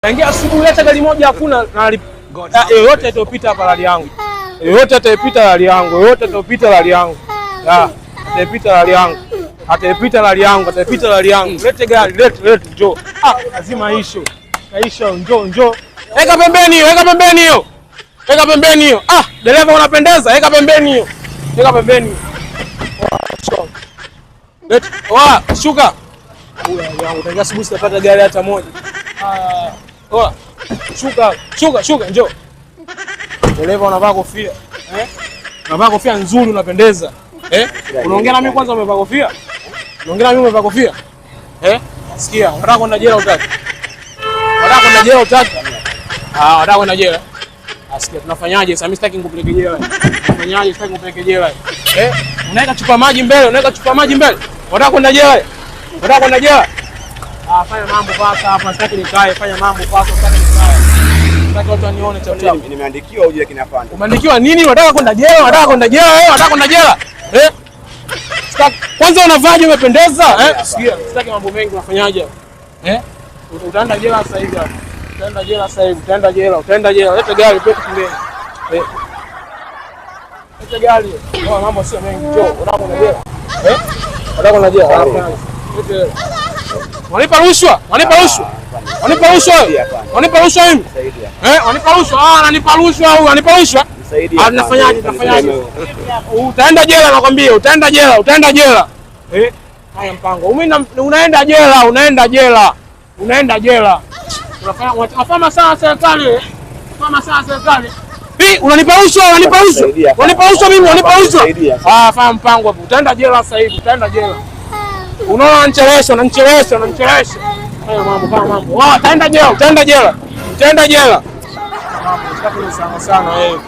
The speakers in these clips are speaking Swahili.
Tangia asubuhi hata gari moja hakuna na yoyote itopita hapa lali yangu. Yoyote atapita lali yangu. Yoyote atapita lali yangu. Atapita lali yangu. Atapita lali yangu. Atapita lali yangu. Lete gari, lete njoo. Lazima isho. Kaisha njoo. Weka pembeni hiyo, weka pembeni hiyo. Weka pembeni hiyo. Dereva unapendeza, weka pembeni hiyo. Weka pembeni. Lete, shuka. Yangu tangia asubuhi sitapata gari hata moja. Shuka, njoo. Dereva unavaa kofia. Unavaa kofia nzuri unapendeza. Unaongea na mimi kwanza umevaa kofia? Unaongea na mimi umevaa kofia? Sikia, unataka kwenda jela utaki? Unataka kwenda jela utaki? Unataka kwenda jela? Sikia, tunafanyaje? Sasa mimi sitaki nikupeleke jela. Tunafanyaje? Sitaki nikupeleke jela. Unaweka chupa maji mbele, Unataka kwenda jela? Unataka kwenda jela? Fanya mambo paka hapa, sitaki nikae, fanya mambo paka, sitaki nikae. Sitaki watu wanione cha utamu. Nimeandikiwa uje kinapanda. Umeandikiwa nini? Unataka kwenda jela? Unataka kwenda jela wewe? Unataka kwenda jela? Sitaki. Kwanza unavaaje umependeza? Sikia, sitaki mambo mengi unafanyaje? Utaenda jela sasa hivi hapa. Utaenda jela sasa hivi, utaenda jela. Leta gari petu kimbele. Leta gari. Mambo sio mengi, njoo. Unataka kwenda jela? Unataka kwenda jela? Leta. Wanipa rushwa mimi. Wanipa rushwa. Ananipa rushwa au ananipa rushwa? Nafanyaje? Utaenda jela nakwambia, utaenda jela. Haya mpango. Unaenda jela. Unafanya sana serikali. Unanipa rushwa mimi, fanya mpango hapo. Utaenda jela sasa hivi, utaenda jela. Unaona unanichelewesha. Haya mambo. Utaenda jela. Sana wewe.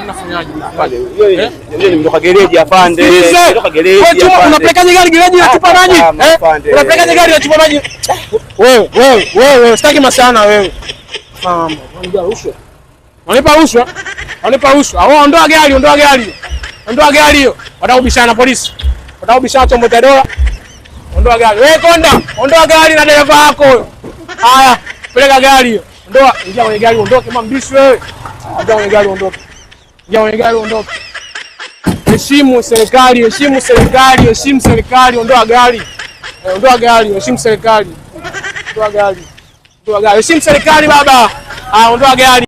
Unafanyaje pale? Yeye nimetoka gereji afande. Unapelekaje gari gereji na chupa maji? Unapelekaje gari na chupa maji? Wewe, sitaki masana wewe. Wanipa rushwa. Ondoa gari hiyo. Wataka kubishana na polisi. Wataka kubishana chombo cha dola. Ondoa gari. Wewe konda, ondoa gari na dereva wako. Haya, peleka gari hiyo. Ingia kwenye gari ondoke kama mbishi wewe. Ingia kwenye gari ondoke. Heshimu serikali, ondoa gari. Heshimu serikali. Heshimu serikali baba. Ondoa gari.